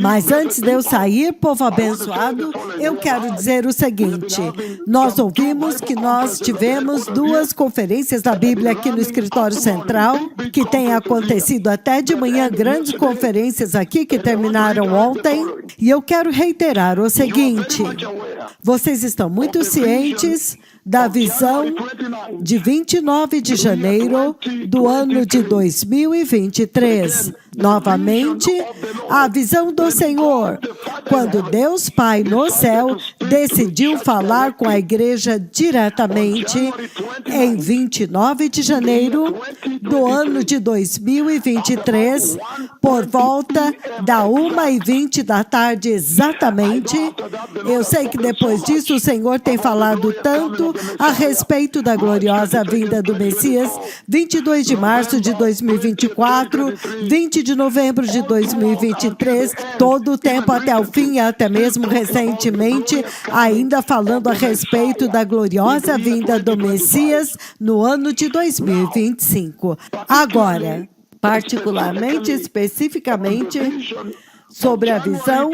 Mas antes de eu sair, povo abençoado, eu quero dizer o seguinte: nós ouvimos que nós tivemos 2 conferências da Bíblia aqui no Escritório Central, que tem acontecido até de manhã, grandes conferências aqui que terminaram ontem. E eu quero reiterar o seguinte: vocês estão muito cientes da visão de 29 de janeiro do ano de 2023. Novamente, a visão do Senhor, quando Deus Pai no céu decidiu falar com a igreja diretamente em 29 de janeiro do ano de 2023, por volta da 1h20 da tarde exatamente. Eu sei que depois disso o Senhor tem falado tanto a respeito da gloriosa vinda do Messias, 22 de março de 2024, 20 de novembro de 2023, todo o tempo até o fim, até mesmo recentemente, ainda falando a respeito da gloriosa vinda do Messias no ano de 2025. Agora, particularmente, especificamente, sobre a visão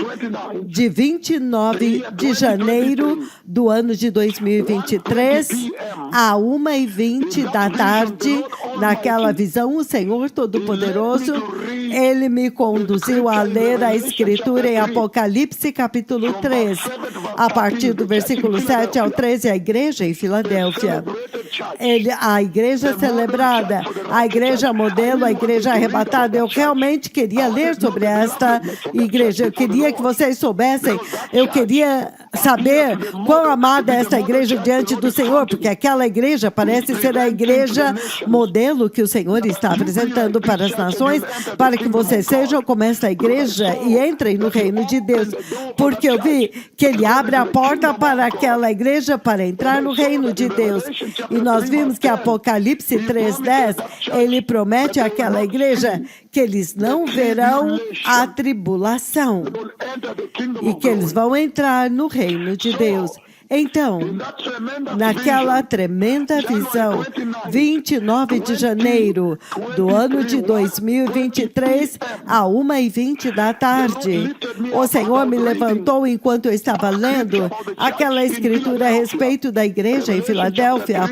de 29 de janeiro do ano de 2023, à 1h20 da tarde, naquela visão, o Senhor Todo-Poderoso, Ele me conduziu a ler a Escritura em Apocalipse, capítulo 3, a partir do versículo 7 ao 13, a igreja em Filadélfia. A igreja celebrada, a igreja modelo, a igreja arrebatada. Eu realmente queria ler sobre esta igreja. Eu queria que vocês soubessem, eu queria saber quão amada é esta igreja diante do Senhor, porque aquela igreja parece ser a igreja modelo que o Senhor está apresentando para as nações, para que vocês sejam como esta igreja e entrem no reino de Deus. Porque eu vi que Ele abre a porta para aquela igreja para entrar no reino de Deus. E nós vimos que Apocalipse 3:10, Ele promete àquela igreja que eles não verão a tribulação e que eles vão entrar no reino de Deus. Então, naquela tremenda visão, 29 de janeiro do ano de 2023, à 1h20 da tarde, o Senhor me levantou enquanto eu estava lendo aquela escritura a respeito da igreja em Filadélfia,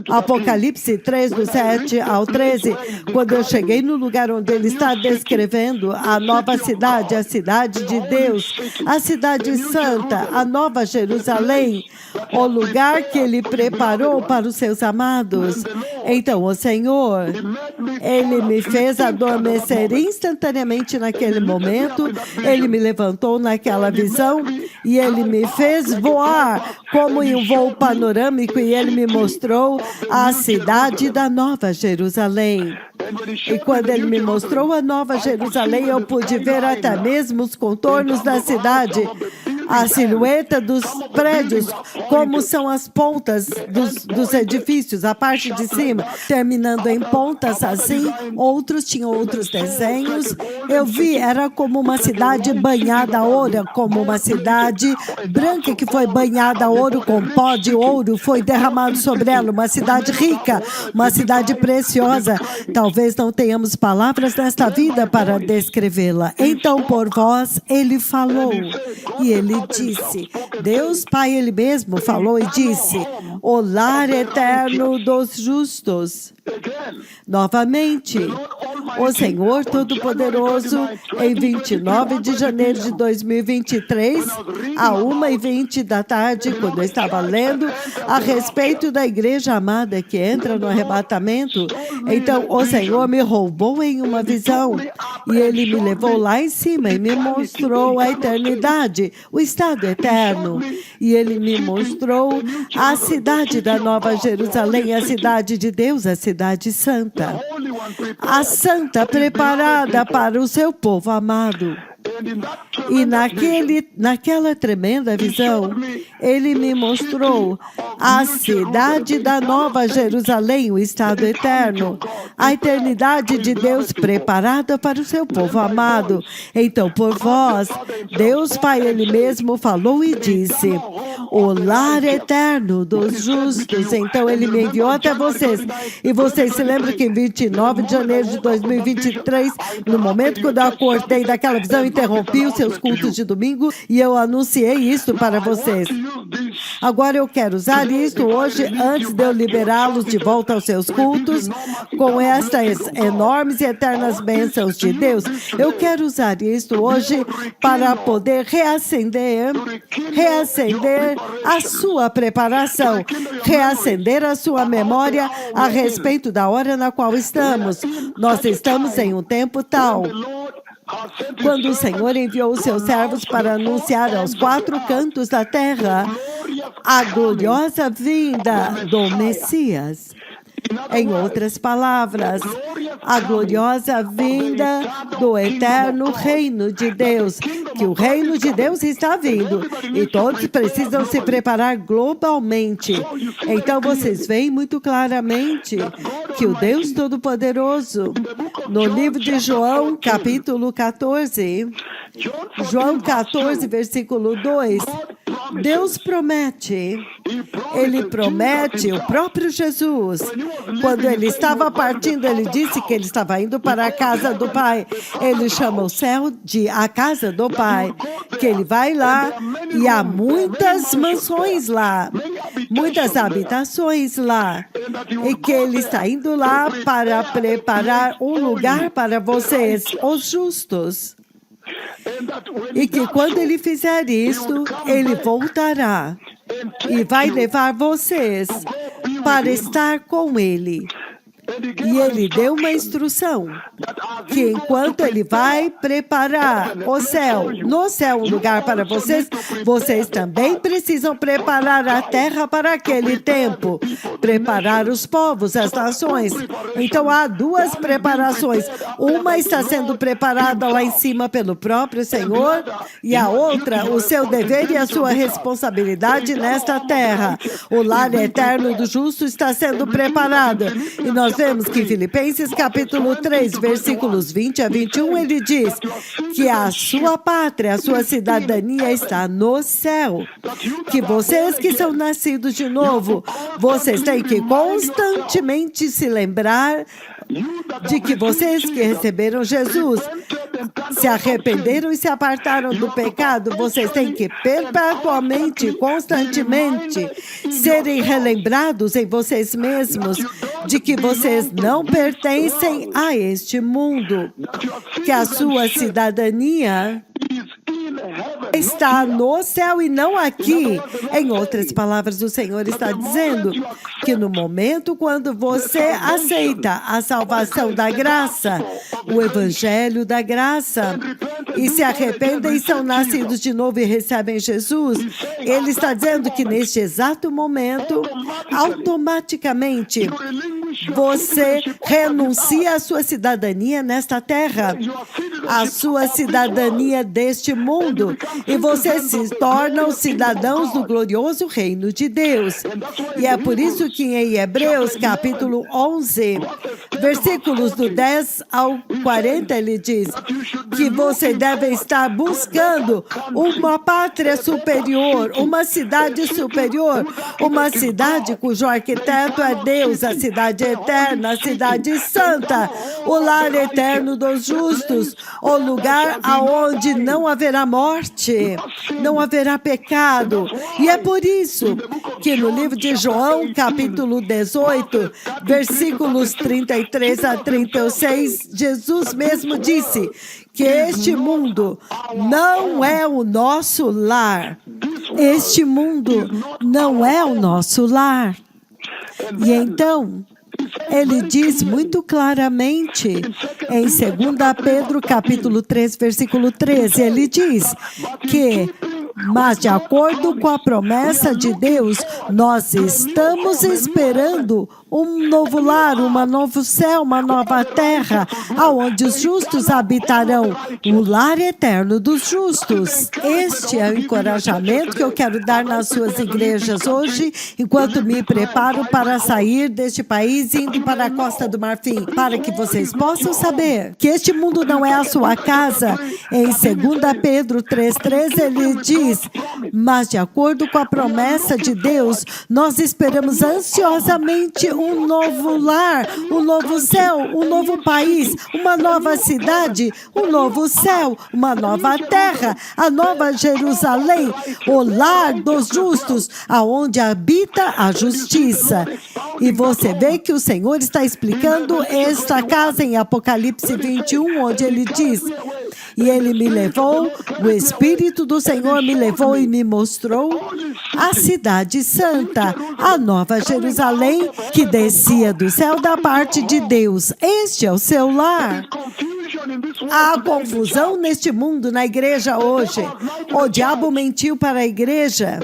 Apocalipse 3, do 7 ao 13, quando eu cheguei no lugar onde ele está descrevendo a nova cidade, a cidade de Deus, a cidade santa, a nova Jerusalém, o lugar que Ele preparou para os seus amados. Então, o Senhor, Ele me fez adormecer instantaneamente naquele momento, Ele me levantou naquela visão e Ele me fez voar como em um voo panorâmico e Ele me mostrou a cidade da Nova Jerusalém. E quando Ele me mostrou a Nova Jerusalém, eu pude ver até mesmo os contornos da cidade, a silhueta dos prédios, como são as pontas dos edifícios, a parte de cima, terminando em pontas assim, outros tinham outros desenhos. Eu vi, era como uma cidade banhada a ouro, como uma cidade branca que foi banhada a ouro, com pó de ouro foi derramado sobre ela, uma cidade rica, uma cidade preciosa. Talvez não tenhamos palavras nesta vida para descrevê-la. Então, por vós, Ele falou, e Ele disse, Deus Pai, Ele mesmo falou e disse, o lar eterno dos justos. Novamente, o Senhor Todo-Poderoso, em 29 de janeiro de 2023, à 1h20 da tarde, quando eu estava lendo a respeito da igreja amada que entra no arrebatamento, então o Senhor me roubou em uma visão e Ele me levou lá em cima e me mostrou a eternidade, o estado eterno. E Ele me mostrou a cidade da Nova Jerusalém, a cidade de Deus, a cidade santa. A santa preparada para o seu povo amado. E naquela tremenda visão, Ele me mostrou a cidade da Nova Jerusalém, o estado eterno, a eternidade de Deus preparada para o seu povo amado. Então, por vós, Deus Pai, Ele mesmo falou e disse, o lar eterno dos justos. Então, Ele me enviou até vocês. E vocês se lembram que em 29 de janeiro de 2023, no momento quando eu acordei daquela visão, interrompi os seus cultos de domingo e eu anunciei isso para vocês. Agora eu quero usar isso hoje, antes de eu liberá-los de volta aos seus cultos, com estas enormes e eternas bênçãos de Deus. Eu quero usar isso hoje para poder reacender a sua preparação, reacender a sua memória a respeito da hora na qual estamos. Nós estamos em um tempo tal, quando o Senhor enviou os seus servos para anunciar aos 4 cantos da terra a gloriosa vinda do Messias. Em outras palavras, a gloriosa vinda do eterno reino de Deus, que o reino de Deus está vindo e todos precisam se preparar globalmente. Então vocês veem muito claramente que o Deus Todo-Poderoso, no livro de João, capítulo 14, João 14, versículo 2, Deus promete, Ele promete, o próprio Jesus, quando Ele estava partindo, Ele disse que Ele estava indo para a casa do Pai. Ele chama o céu de a casa do Pai, que Ele vai lá e há muitas mansões lá, muitas habitações lá, e que Ele está indo lá para preparar um lugar para vocês, os justos. E que quando Ele fizer isso, Ele voltará e vai levar vocês para estar com Ele. E Ele deu uma instrução, que enquanto Ele vai preparar o céu, no céu um lugar para vocês, vocês também precisam preparar a terra para aquele tempo, preparar os povos, as nações. Então há 2 preparações, uma está sendo preparada lá em cima pelo próprio Senhor, e a outra, o seu dever e a sua responsabilidade nesta terra. O lar eterno do justo está sendo preparado, e nós vemos que em Filipenses capítulo 3, versículos 20 a 21, ele diz que a sua pátria, a sua cidadania está no céu. Que vocês que são nascidos de novo, vocês têm que constantemente se lembrar de que vocês que receberam Jesus, se arrependeram e se apartaram do pecado, vocês têm que perpetuamente, constantemente, serem relembrados em vocês mesmos de que vocês não pertencem a este mundo, que a sua cidadania está no céu e não aqui. Em outras palavras, o Senhor está dizendo que no momento quando você aceita a salvação da graça, o evangelho da graça, e se arrependem e são nascidos de novo e recebem Jesus, Ele está dizendo que neste exato momento, automaticamente, você renuncia à sua cidadania nesta terra, à sua cidadania deste mundo, e vocês se tornam cidadãos do glorioso reino de Deus. E é por isso que em Hebreus capítulo 11, versículos do 10 ao 40, ele diz que você deve estar buscando uma pátria superior, uma cidade superior, uma cidade cujo arquiteto é Deus, a cidade eterna, a cidade santa, o lar eterno dos justos, o lugar aonde não haverá morte, não haverá pecado. E é por isso que no livro de João, capítulo 18, versículos 33 a 36, Jesus mesmo disse que este mundo não é o nosso lar. Este mundo não é o nosso lar. E então, ele diz muito claramente em 2 Pedro capítulo 3, versículo 13, ele diz que, mas de acordo com a promessa de Deus, nós estamos esperando um novo lar, um novo céu, uma nova terra, aonde os justos habitarão, o lar eterno dos justos. Este é o encorajamento que eu quero dar nas suas igrejas hoje, enquanto me preparo para sair deste país e indo para a Costa do Marfim, para que vocês possam saber que este mundo não é a sua casa. Em 2 Pedro 3,13 ele diz, mas de acordo com a promessa de Deus, nós esperamos ansiosamente um novo lar, um novo céu, um novo país, uma nova cidade, um novo céu, uma nova terra, a nova Jerusalém, o lar dos justos, aonde habita a justiça. E você vê que o Senhor está explicando esta casa em Apocalipse 21, onde ele diz: e ele me levou, o Espírito do Senhor me levou e me mostrou a cidade santa, a nova Jerusalém, que descia do céu da parte de Deus. Este é o seu lar. Há confusão neste mundo, na igreja hoje. O diabo mentiu para a igreja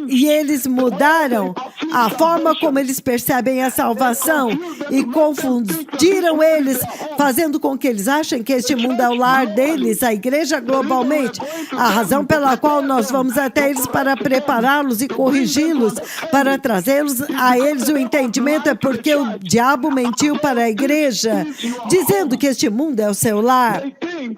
e eles mudaram a forma como eles percebem a salvação e confundiram eles, fazendo com que eles achem que este mundo é o lar deles, a igreja globalmente. A razão pela qual nós vamos até eles para prepará-los e corrigi-los, para trazê-los a eles o entendimento, é porque o diabo mentiu para a igreja, dizendo que este mundo é o seu lar.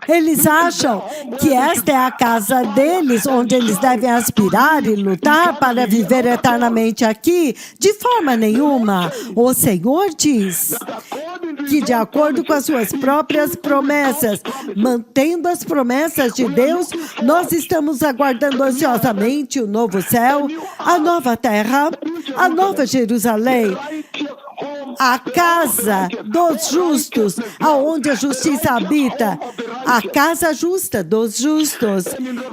Eles acham que esta é a casa deles, onde eles devem aspirar e lutar para viver eternamente aqui. De forma nenhuma. O Senhor diz que, de acordo com as suas próprias promessas, mantendo as promessas de Deus, nós estamos aguardando ansiosamente o novo céu, a nova terra, a nova Jerusalém, a casa dos justos, aonde a justiça habita, a casa justa dos justos.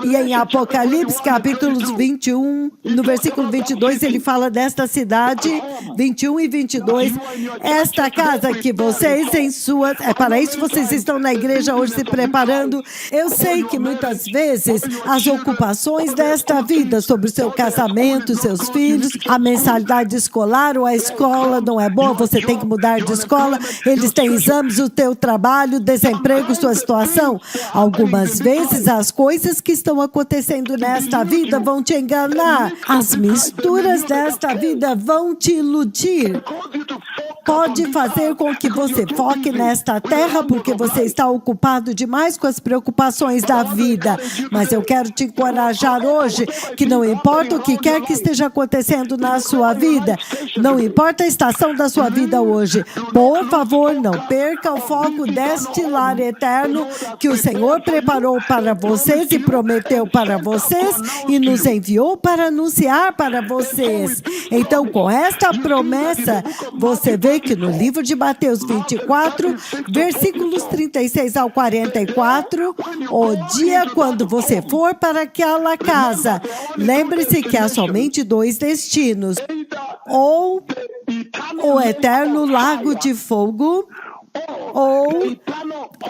E em Apocalipse, capítulos 21, no versículo 22, ele fala desta cidade, 21 e 22, esta casa que vocês em suas... É para isso que vocês estão na igreja hoje se preparando. Eu sei que muitas vezes as ocupações desta vida, sobre o seu casamento, seus filhos, a mensalidade escolar ou a escola não é boa, você tem que mudar de escola, eles têm exames, o teu trabalho, desemprego, sua situação. Algumas vezes as coisas que estão acontecendo nesta vida vão te enganar. As misturas desta vida vão te iludir. Pode fazer com que você foque nesta terra, porque você está ocupado demais com as preocupações da vida. Mas eu quero te encorajar hoje, que não importa o que quer que esteja acontecendo na sua vida, não importa a estação da sua vida hoje, por favor, não perca o foco deste lar eterno que o Senhor preparou para vocês e prometeu para vocês e nos enviou para anunciar para vocês. Então, com esta promessa, você vê que no livro de Mateus 24, versículos 36 ao 44, o dia quando você for para aquela casa, lembre-se que há somente dois destinos: ou o eterno lago de fogo, ou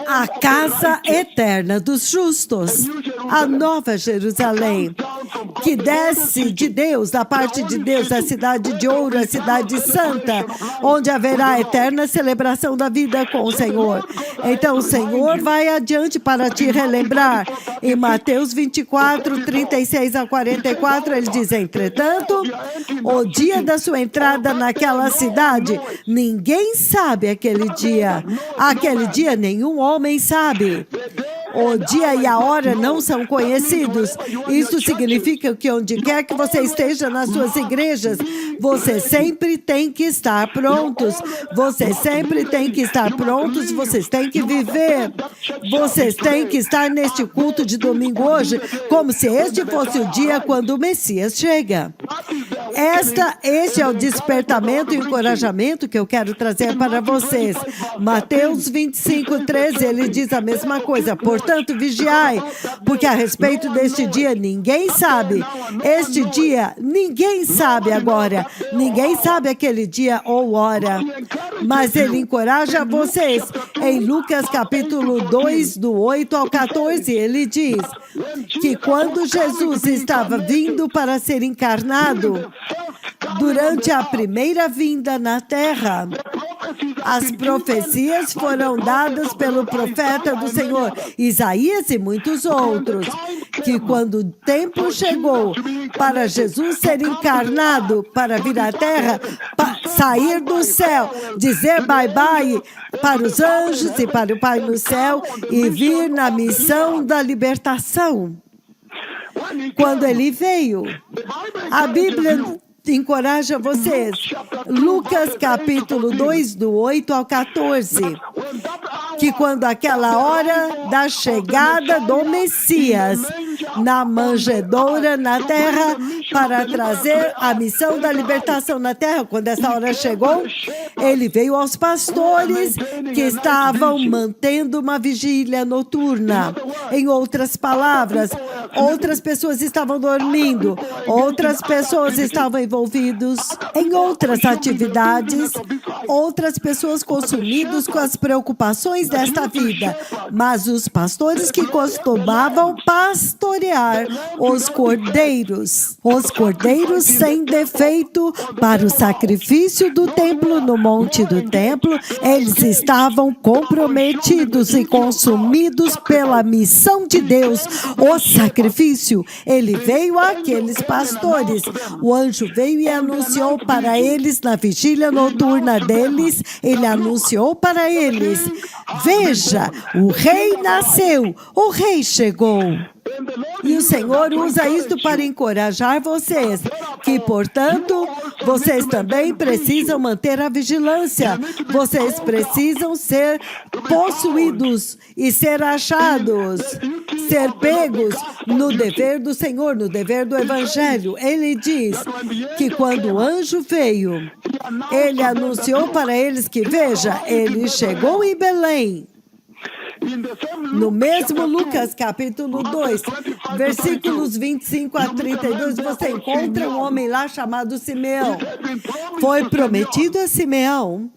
a casa eterna dos justos, a nova Jerusalém, que desce de Deus, da parte de Deus, a cidade de ouro, a cidade santa, onde haverá a eterna celebração da vida com o Senhor. Então o Senhor vai adiante para te relembrar. Em Mateus 24, 36 a 44, ele diz: entretanto, o dia da sua entrada naquela cidade, ninguém sabe aquele dia. Aquele dia nenhum homem sabe. O dia e a hora não são conhecidos. Isso significa que onde quer que você esteja nas suas igrejas, você sempre tem que estar prontos. Vocês sempre têm que estar prontos, vocês têm que viver. Vocês têm que estar neste culto de domingo hoje, como se este fosse o dia quando o Messias chega. Este é o despertamento e encorajamento que eu quero trazer para vocês. Mateus 25, 13, ele diz a mesma coisa. Portanto, vigiai, porque a respeito deste dia ninguém sabe. Este dia ninguém sabe agora. Ninguém sabe aquele dia ou hora. Mas ele encoraja vocês. Em Lucas capítulo 2, do 8 ao 14, ele diz que quando Jesus estava vindo para ser encarnado, durante a primeira vinda na terra, as profecias foram dadas pelo profeta do Senhor, Isaías e muitos outros, que quando o tempo chegou para Jesus ser encarnado, para vir à terra, sair do céu, dizer bye-bye para os anjos e para o Pai no céu e vir na missão da libertação. Quando ele veio, a Bíblia encoraja vocês. Lucas capítulo 2, do 8 ao 14. Que quando aquela hora da chegada do Messias na manjedoura na terra para trazer a missão da libertação na terra, quando essa hora chegou, ele veio aos pastores que estavam mantendo uma vigília noturna. Em outras palavras, outras pessoas estavam dormindo, outras pessoas estavam envolvidas em outras atividades, outras pessoas consumidas com as preocupações desta vida. Mas os pastores que costumavam pastorear os cordeiros sem defeito para o sacrifício do templo no monte do templo, eles estavam comprometidos e consumidos pela missão de Deus. O sacrifício, ele veio àqueles pastores. O anjo veio e anunciou para eles na vigília noturna deles, ele anunciou para eles: veja, o rei nasceu, o rei chegou. E o Senhor usa isto para encorajar vocês, que, portanto, vocês também precisam manter a vigilância. Vocês precisam ser possuídos e ser achados, ser pegos no dever do Senhor, no dever do Evangelho. Ele diz que quando o anjo veio, ele anunciou para eles que, veja, ele chegou em Belém. No mesmo Lucas, capítulo 2, versículos 25 a 32, você encontra um homem lá chamado Simeão. Foi prometido a Simeão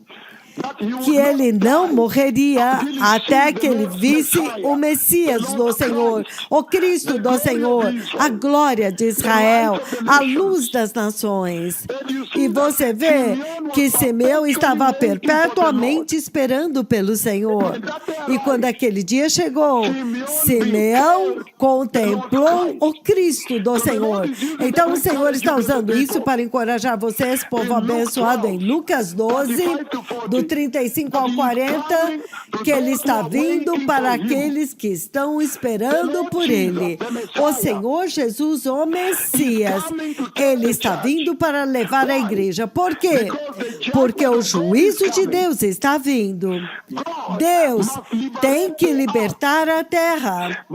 que ele não morreria até que ele visse o Messias do Senhor, o Cristo do Senhor, a glória de Israel, a luz das nações. E você vê que Simeão estava perpetuamente esperando pelo Senhor. E quando aquele dia chegou, Simeão contemplou o Cristo do Senhor. Então o Senhor está usando isso para encorajar vocês, povo abençoado, em Lucas 12, do 35 ao 40, que ele está vindo para aqueles que estão esperando por ele. O Senhor Jesus, o Messias, ele está vindo para levar a igreja. Por quê? Porque o juízo de Deus está vindo. Deus tem que libertar a terra,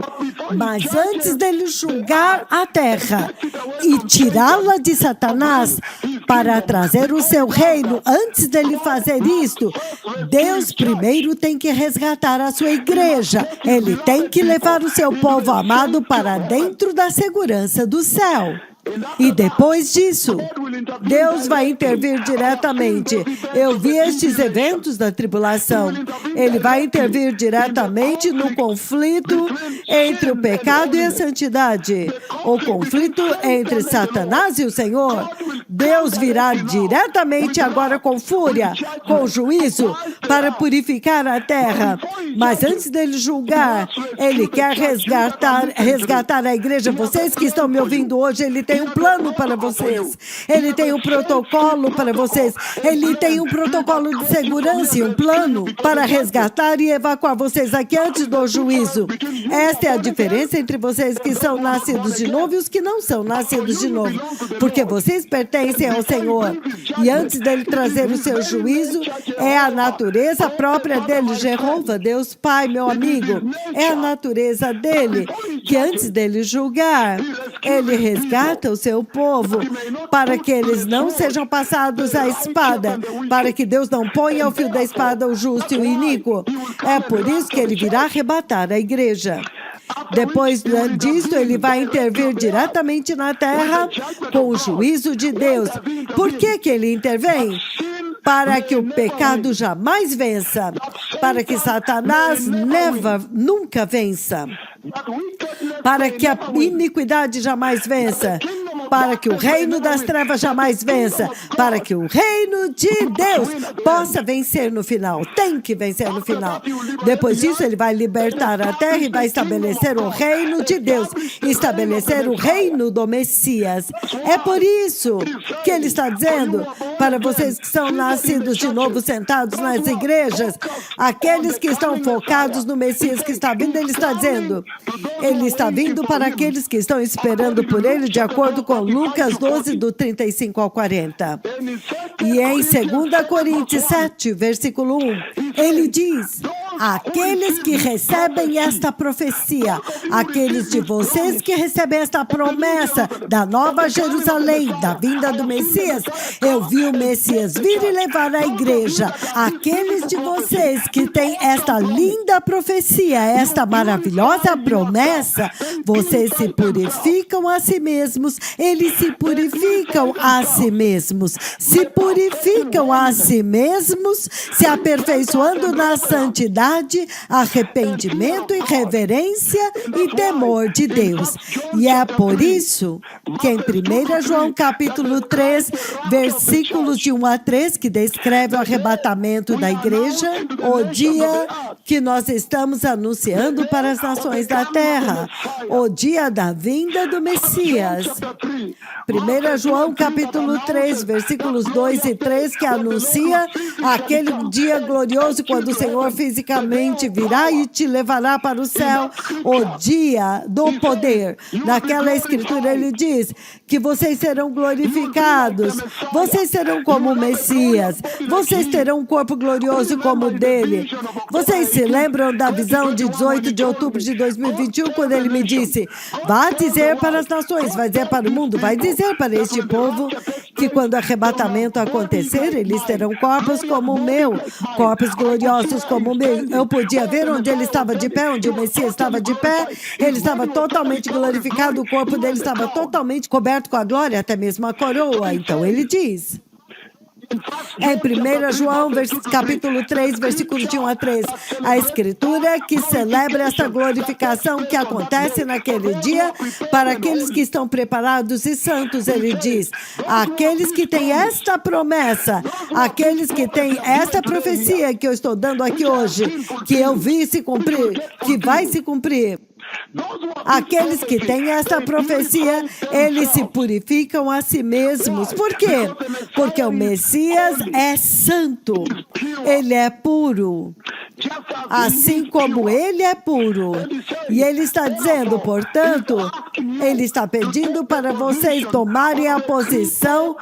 mas antes dele julgar a terra e tirá-la de Satanás para trazer o seu reino, antes dele fazer isto, Deus primeiro tem que resgatar a sua igreja. Ele tem que levar o seu povo amado para dentro da segurança do céu. E depois disso, Deus vai intervir diretamente. Eu vi estes eventos da tribulação. Ele vai intervir diretamente no conflito entre o pecado e a santidade. O conflito entre Satanás e o Senhor. Deus virá diretamente agora com fúria, com juízo, para purificar a terra. Mas antes dele julgar, ele quer resgatar a igreja. Vocês que estão me ouvindo hoje, ele tem um plano para vocês. Ele tem um protocolo para vocês. Ele tem um protocolo de segurança e um plano para resgatar e evacuar vocês aqui antes do juízo. Esta é a diferença entre vocês que são nascidos de novo e os que não são nascidos de novo. Porque vocês pertencem ao Senhor. E antes dele trazer o seu juízo, é a natureza própria dele, Jeová, Deus Pai, meu amigo. É a natureza dele, que antes dele julgar, ele resgata o seu povo, para que eles não sejam passados à espada, para que Deus não ponha ao fio da espada o justo e o iníquo. É por isso que ele virá arrebatar a igreja. Depois disso, ele vai intervir diretamente na terra com o juízo de Deus. Por que ele intervém? Para que o pecado jamais vença, para que Satanás nunca vença, para que a iniquidade jamais vença, para que o reino das trevas jamais vença, para que o reino de Deus possa vencer no final. Tem que vencer no final. Depois disso, ele vai libertar a terra e vai estabelecer o reino de Deus, estabelecer o reino do Messias. É por isso que ele está dizendo, para vocês que são nascidos de novo, sentados nas igrejas, aqueles que estão focados no Messias que está vindo, ele está dizendo, ele está vindo para aqueles que estão esperando por ele, de acordo com Lucas 12, do 35 ao 40. E em 2 Coríntios 7, versículo 1, ele diz, aqueles que recebem esta profecia, aqueles de vocês que recebem esta promessa da Nova Jerusalém, da vinda do Messias, eu vi o Messias vir e levar a igreja. Aqueles de vocês que têm esta linda profecia, esta maravilhosa promessa, vocês se purificam a si mesmos, eles se purificam a si mesmos, se purificam a si mesmos, se aperfeiçoando na santidade, arrependimento e reverência e temor de Deus. E é por isso que em 1 João capítulo 3, versículos de 1 a 3, que descreve o arrebatamento da igreja, o dia que nós estamos anunciando para as nações da terra, o dia da vinda do Messias. 1 João capítulo 3, versículos 2 e 3, que anuncia aquele dia glorioso quando o Senhor fisicamente virá e te levará para o céu, o dia do poder. Naquela escritura ele diz que vocês serão glorificados, vocês serão como o Messias, vocês terão um corpo glorioso como o dele. Vocês se lembram da visão de 18 de outubro de 2021, quando ele me disse, vá dizer para as nações, vai dizer para o mundo, vai dizer para este povo que quando o arrebatamento acontecer, eles terão corpos como o meu, corpos gloriosos como o meu. Eu podia ver onde ele estava de pé, onde o Messias estava de pé, ele estava totalmente glorificado, o corpo dele estava totalmente coberto com a glória, até mesmo a coroa. Então ele diz, em 1 João, capítulo 3, versículos de 1 a 3, a escritura que celebra essa glorificação que acontece naquele dia para aqueles que estão preparados e santos, ele diz, aqueles que têm esta promessa, aqueles que têm esta profecia que eu estou dando aqui hoje, que eu vi se cumprir, que vai se cumprir. Aqueles que têm essa profecia, eles se purificam a si mesmos. Por quê? Porque o Messias é santo, ele é puro, assim como ele é puro. E ele está dizendo, portanto, ele está pedindo para vocês tomarem a posição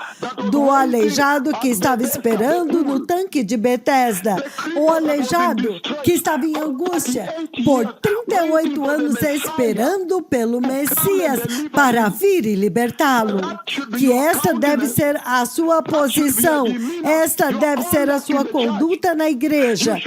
do aleijado que estava esperando no tanque de Betesda. O aleijado que estava em angústia por 38 anos esperando pelo Messias para vir e libertá-lo. Que esta deve ser a sua posição, esta deve ser a sua conduta na igreja.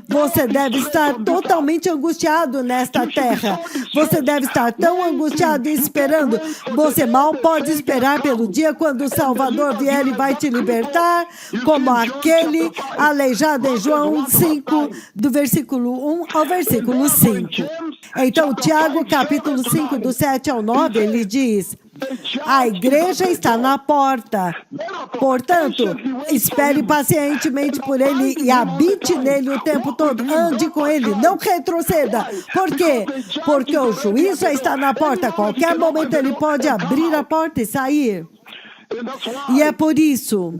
Você deve estar totalmente angustiado nesta terra. Você deve estar tão angustiado e esperando. Você mal pode esperar pelo dia quando o Salvador vier e vai te libertar, como aquele aleijado em João 5, do versículo 1 ao versículo 5. Então, Tiago, capítulo 5, do 7 ao 9, ele diz, a igreja está na porta. Portanto, espere pacientemente por ele e habite nele o tempo todo. Ande com ele, não retroceda. Por quê? Porque o juízo está na porta. A qualquer momento ele pode abrir a porta e sair. E é por isso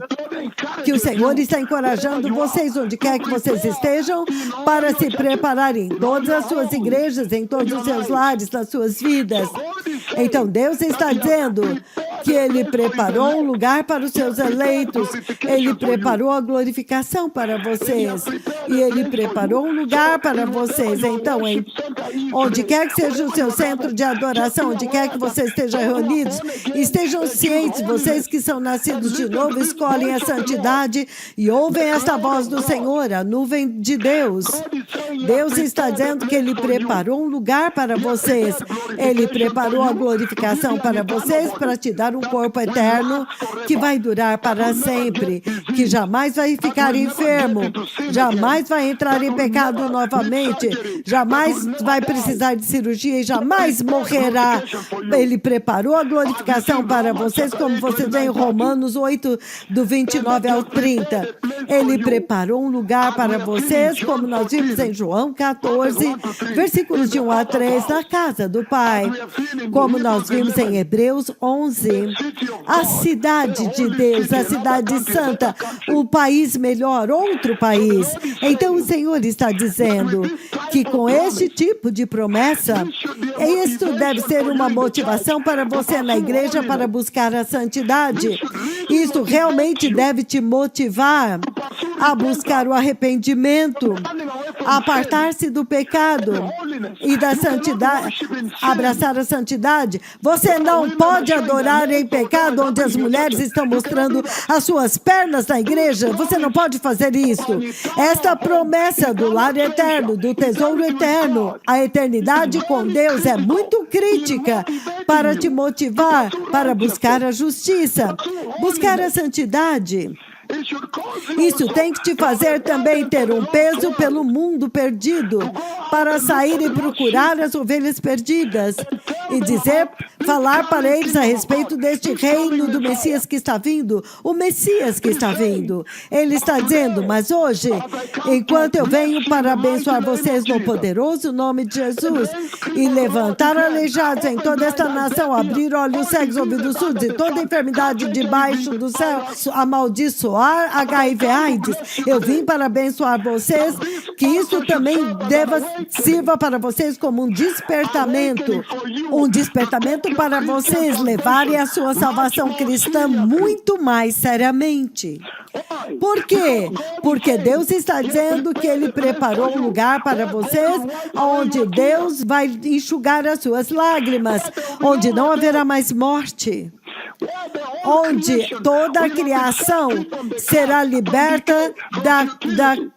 que o Senhor está encorajando vocês, onde quer que vocês estejam, para se prepararem em todas as suas igrejas, em todos os seus lares, nas suas vidas. Então Deus está dizendo que Ele preparou um lugar para os seus eleitos, Ele preparou a glorificação para vocês, e Ele preparou um lugar para vocês. Então, onde quer que seja o seu centro de adoração, onde quer que você esteja reunidos, estejam cientes, vocês que são nascidos de novo, escolhem a santidade e ouvem esta voz do Senhor, a nuvem de Deus. Deus está dizendo que Ele preparou um lugar para vocês, Ele preparou a glorificação para vocês, para te dar um corpo eterno que vai durar para sempre, que jamais vai ficar enfermo, jamais vai entrar em pecado novamente, jamais vai precisar de cirurgia e jamais morrerá. Ele preparou a glorificação para vocês, como você vê em Romanos 8, do 29 ao 30. Ele preparou um lugar para vocês, como nós vimos em João 14, versículos de 1 a 3, na casa do Pai. Como nós vimos em Hebreus 11, a cidade de Deus, a cidade santa, o país melhor, outro país. Então o Senhor está dizendo que com este tipo de promessa, isto deve ser uma motivação para você na igreja para buscar a santidade. Isso realmente deve te motivar a buscar o arrependimento, a apartar-se do pecado e da santidade, abraçar a santidade. Você não pode adorar em pecado onde as mulheres estão mostrando as suas pernas na igreja. Você não pode fazer isso. Esta promessa do lar eterno, do tesouro eterno, a eternidade com Deus é muito crítica para te motivar para buscar a justiça, buscar a santidade. Isso tem que te fazer também ter um peso pelo mundo perdido, para sair e procurar as ovelhas perdidas e falar para eles a respeito deste reino do Messias que está vindo, o Messias que está vindo. Ele está dizendo, mas hoje, enquanto eu venho para abençoar vocês no poderoso nome de Jesus e levantar aleijados em toda esta nação, abrir olhos cegos, ouvidos surdos e toda enfermidade debaixo do céu, amaldiçoar HIV/AIDS, eu vim para abençoar vocês, que isso também sirva para vocês como um despertamento para vocês levarem a sua salvação cristã muito mais seriamente. Por quê? Porque Deus está dizendo que Ele preparou um lugar para vocês onde Deus vai enxugar as suas lágrimas, onde não haverá mais morte, onde toda a criação será liberta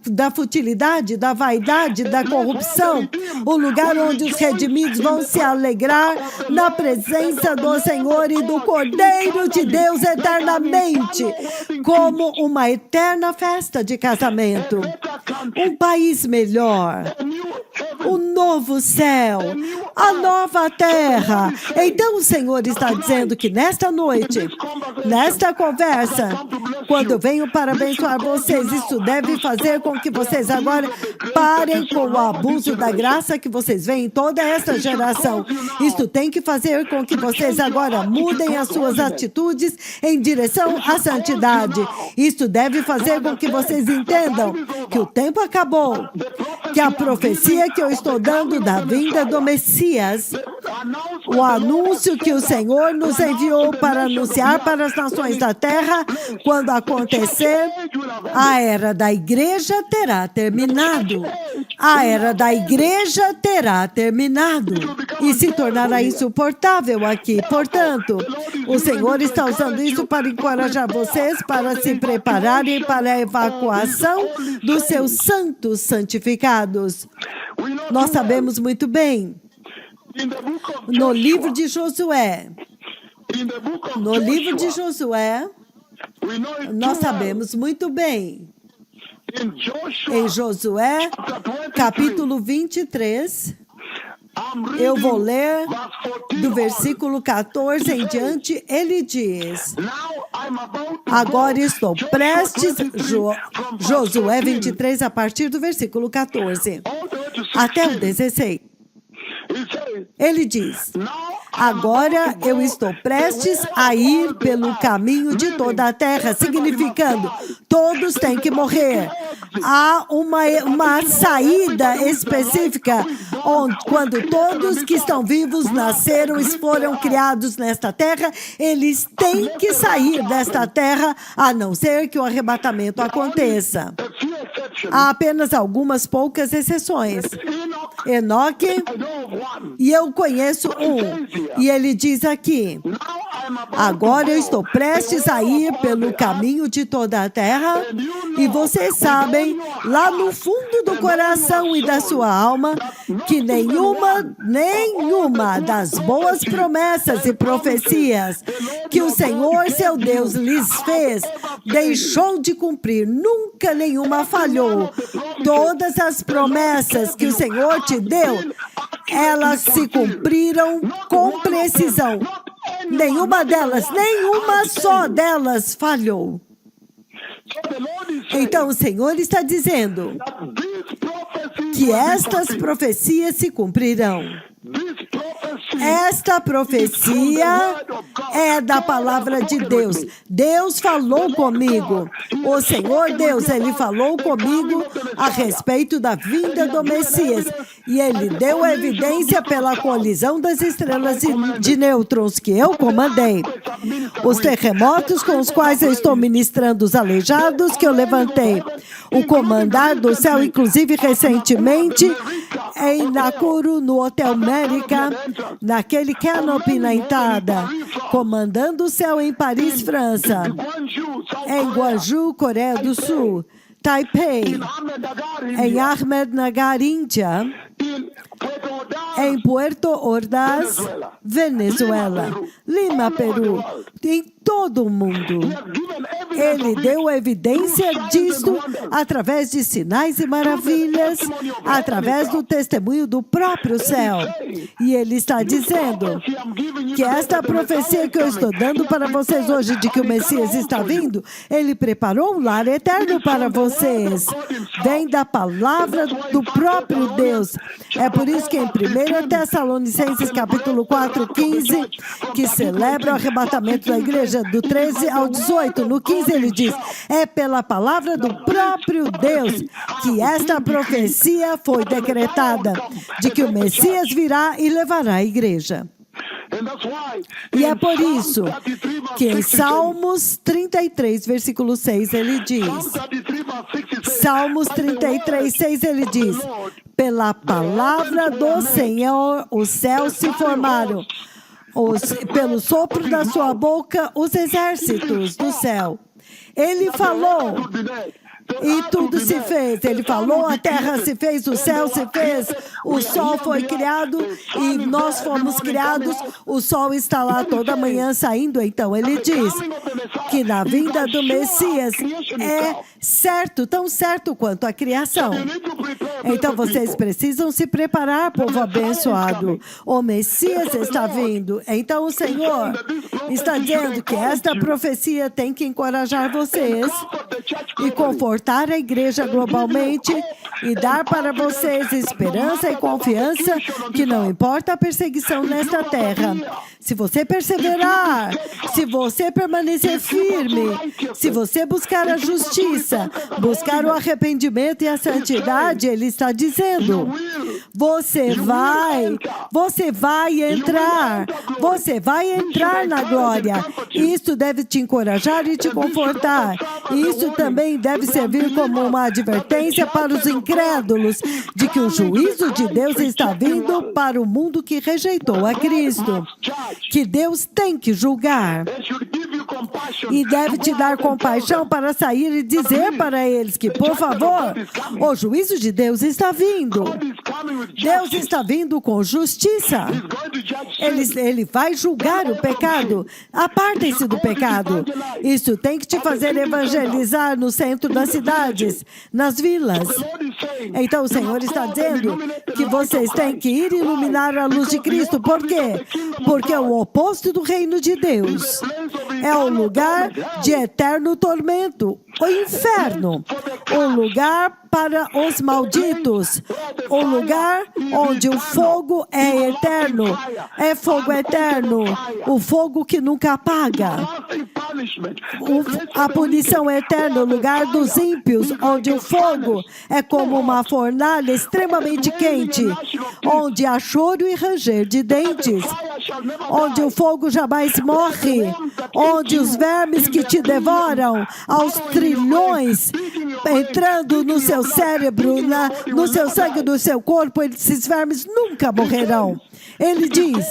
da futilidade, da vaidade, da corrupção, o lugar onde os redimidos vão se alegrar na presença do Senhor e do Cordeiro de Deus eternamente, como uma eterna festa de casamento, um país melhor, o novo céu, a nova terra. Então o Senhor está dizendo que nesta noite, nesta conversa, quando eu venho para abençoar vocês, isso deve fazer com que vocês agora parem com o abuso da graça que vocês veem em toda essa geração. Isso tem que fazer com que vocês agora mudem as suas atitudes em direção à santidade. Isso deve fazer com que vocês entendam que o tempo acabou, que a profecia que eu estou dando da vinda do Messias, o anúncio que o Senhor nos enviou para anunciar para as nações da terra, quando acontecer, a era da igreja terá terminado. A era da igreja terá terminado e se tornará insuportável aqui. Portanto, o Senhor está usando isso para encorajar vocês para se prepararem para a evacuação dos seus santos santificados. Nós sabemos muito bem, no livro de Josué, nós sabemos muito bem, em Josué, capítulo 23, eu vou ler do versículo 14 em diante, ele diz, agora estou prestes, Josué 23, a partir do versículo 14, até o 16. Ele diz, agora eu estou prestes a ir pelo caminho de toda a terra, significando, todos têm que morrer. Há uma saída específica, quando todos que estão vivos nasceram e foram criados nesta terra, eles têm que sair desta terra, a não ser que o arrebatamento aconteça. Há apenas algumas poucas exceções. Enoque, e eu conheço um, e ele diz aqui, agora eu estou prestes a ir pelo caminho de toda a terra, e vocês sabem, lá no fundo do coração e da sua alma, que nenhuma das boas promessas e profecias que o Senhor, seu Deus, lhes fez, deixou de cumprir, nunca nenhuma falhou. Todas as promessas que o Senhor te deu, elas se cumpriram com precisão. Nenhuma só delas falhou. Então o Senhor está dizendo que estas profecias se cumprirão. Esta profecia é da palavra de Deus. Deus falou comigo. O Senhor Deus, Ele falou comigo a respeito da vinda do Messias. E Ele deu evidência pela colisão das estrelas de nêutrons que eu comandei. Os terremotos com os quais eu estou ministrando os aleijados que eu levantei. O comandar do céu, inclusive recentemente, em Nakuru, no Hotel América, naquele canopy na entrada, comandando o céu em Paris, França, em Gwangju, Coreia do Sul, Taipei, em Ahmednagar, Índia, em Puerto Ordaz, Venezuela, Lima, Peru, em todo o mundo. Ele deu evidência disto através de sinais e maravilhas, através do testemunho do próprio céu. E ele está dizendo que esta profecia que eu estou dando para vocês hoje, de que o Messias está vindo, ele preparou um lar eterno para vocês. Vem da palavra do próprio Deus. É por isso que em 1 Tessalonicenses capítulo 4, 15, que celebra o arrebatamento da igreja do 13 ao 18, no 15 ele diz, é pela palavra do próprio Deus que esta profecia foi decretada, de que o Messias virá e levará a igreja. E é por isso que em Salmos 33, versículo 6, ele diz, Salmos 33, 6, ele diz, pela palavra do Senhor os céus se formaram, pelo sopro da sua boca os exércitos do céu. Ele falou e tudo se fez. Ele falou, a terra se fez, o céu se fez, o sol foi criado e nós fomos criados. O sol está lá toda manhã saindo. Então ele diz que na vinda do Messias é certo, tão certo quanto a criação. Então vocês precisam se preparar, povo abençoado. O Messias está vindo. Então o Senhor está dizendo que esta profecia tem que encorajar vocês e confortar a igreja globalmente e dar para vocês esperança e confiança que não importa a perseguição nesta terra. Se você perseverar, se você permanecer firme, se você buscar a justiça, buscar o arrependimento e a santidade, ele está dizendo, você vai entrar na glória. Isso deve te encorajar e te confortar. Isso também deve servir como uma advertência para os incrédulos de que o juízo de Deus está vindo para o mundo que rejeitou a Cristo, que Deus tem que julgar e deve te dar compaixão para sair e dizer para eles que, por favor, o juízo de Deus está vindo. Deus está vindo com justiça. Ele vai julgar o pecado. Apartem-se do pecado. Isso tem que te fazer evangelizar no centro das cidades, nas vilas. Então o Senhor está dizendo que vocês têm que ir iluminar a luz de Cristo. Por quê? Porque o oposto do reino de Deus é o lugar de eterno tormento, o inferno, o lugar para os malditos, o lugar onde o fogo é eterno, é fogo eterno, o fogo que nunca apaga, a punição eterna, o lugar dos ímpios, onde o fogo é como uma fornalha extremamente quente, onde há choro e ranger de dentes, onde o fogo jamais morre, onde os vermes que te devoram, aos trilhões, entrando no seu cérebro, no seu sangue, no seu corpo, esses vermes nunca morrerão. Ele diz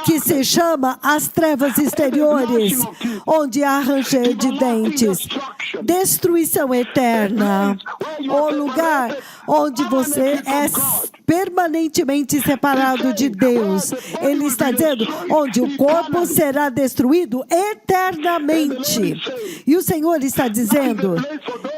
que se chama as trevas exteriores, onde há ranger de dentes, destruição eterna, o lugar onde você é permanentemente separado de Deus. Ele está dizendo, onde o corpo será destruído eternamente. E o Senhor está dizendo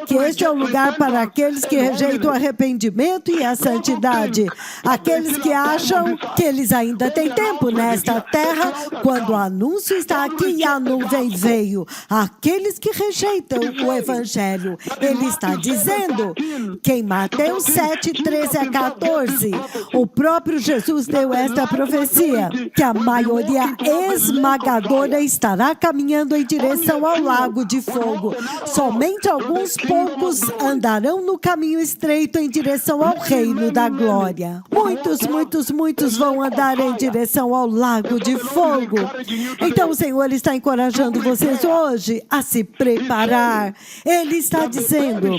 que este é o lugar para aqueles que rejeitam o arrependimento e a santidade. Aqueles que acham que eles ainda têm tempo nesta terra, quando o anúncio está aqui e a nuvem veio. Aqueles que rejeitam o Evangelho. Ele está dizendo que em Mateus 7, 13 a 14, o próprio Jesus deu esta profecia, que a maioria esmagadora estará caminhando em direção ao lago de fogo. Somente alguns poucos andarão no caminho estreito em direção ao reino da glória. Muitos vão andar em direção ao lago de fogo. Então o Senhor está encorajando vocês hoje a se preparar. Ele está dizendo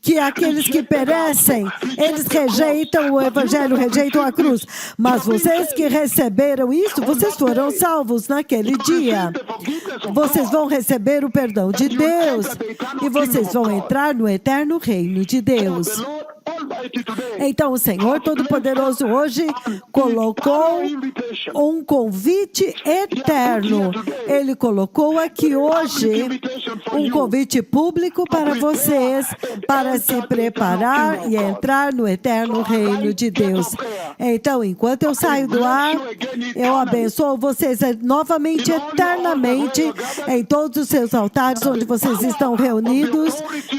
que aqueles que perecem, eles rejeitam o Evangelho, rejeitam a cruz. Mas vocês que receberam isso, vocês foram salvos naquele dia. Vocês vão receber o perdão de Deus e vocês vão entrar no eterno reino de Deus. Então o Senhor Todo-Poderoso hoje colocou um convite eterno. Ele colocou aqui hoje um convite público para vocês, para se preparar e entrar no eterno reino de Deus. Então, enquanto eu saio do ar, eu abençoo vocês novamente, eternamente, em todos os seus altares onde vocês estão reunidos,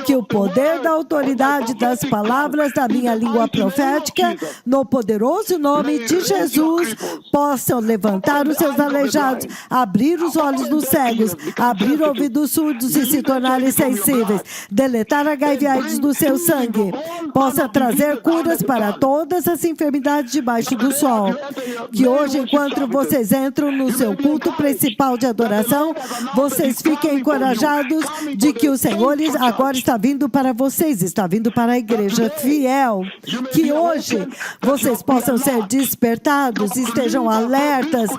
que o poder da autoridade das palavras da minha língua profética, no poderoso nome de Jesus, possam levantar os seus aleijados, abrir os olhos dos cegos, abrir ouvidos surdos e se tornarem sensíveis, deletar HIV e AIDS do seu sangue, possa trazer curas para todas as enfermidades debaixo do sol. Que hoje, enquanto vocês entram no seu culto principal de adoração, vocês fiquem encorajados de que o Senhor agora está vindo para vocês, está vindo para a igreja fiel. Que hoje vocês possam ser despertados, estejam alertas.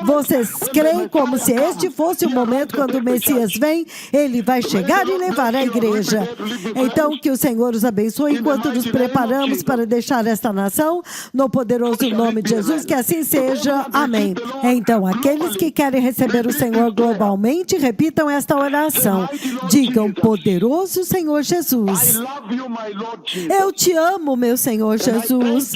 Vocês creem como se este fosse o momento quando o Messias vem, ele vai chegar e levar a igreja. Então, que o Senhor os abençoe enquanto nos preparamos para deixar esta nação, no poderoso nome de Jesus, que assim seja. Amém. Então, aqueles que querem receber o Senhor globalmente, repitam esta oração. Digam: poderoso Senhor Jesus, eu te amo, meu Senhor Jesus,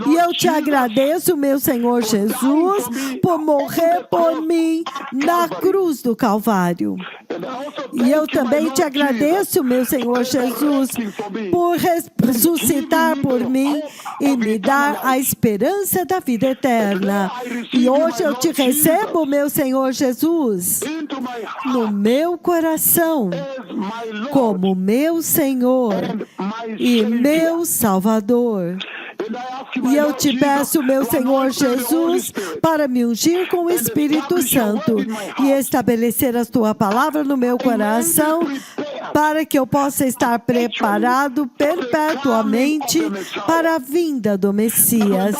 e eu te agradeço, meu Senhor Jesus, por morrer por mim na cruz do Calvário. E eu também te agradeço, meu Senhor Jesus, por ressuscitar por mim e me dar a esperança da vida eterna. E hoje eu te recebo, meu Senhor Jesus, no meu coração, como meu Senhor e meu Salvador. E eu te peço, meu Senhor Jesus, para me ungir com o Espírito Santo e estabelecer a tua palavra no meu coração, para que eu possa estar preparado perpetuamente para a vinda do Messias,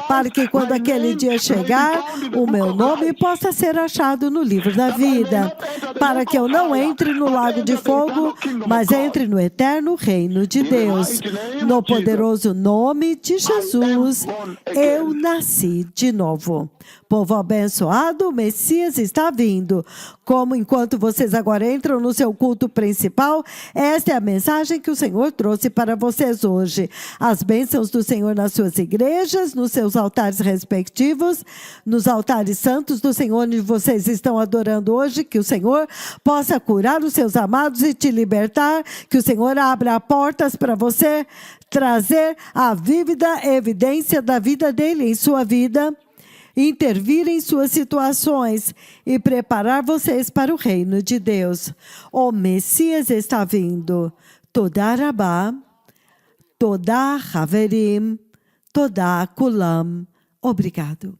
para que quando aquele dia chegar, o meu nome possa ser achado no livro da vida, para que eu não entre no lago de fogo, mas entre no eterno reino de Deus. No poderoso nome de Jesus, eu nasci de novo. Povo abençoado, o Messias está vindo. Como enquanto vocês agora entram no seu culto principal, esta é a mensagem que o Senhor trouxe para vocês hoje. As bênçãos do Senhor nas suas igrejas, nos seus altares respectivos, nos altares santos do Senhor onde vocês estão adorando hoje, que o Senhor possa curar os seus amados e te libertar, que o Senhor abra portas para você trazer a vívida evidência da vida dele em sua vida, intervir em suas situações e preparar vocês para o reino de Deus. O Messias está vindo. Toda Rabá, toda Haverim, toda Kulam. Obrigado.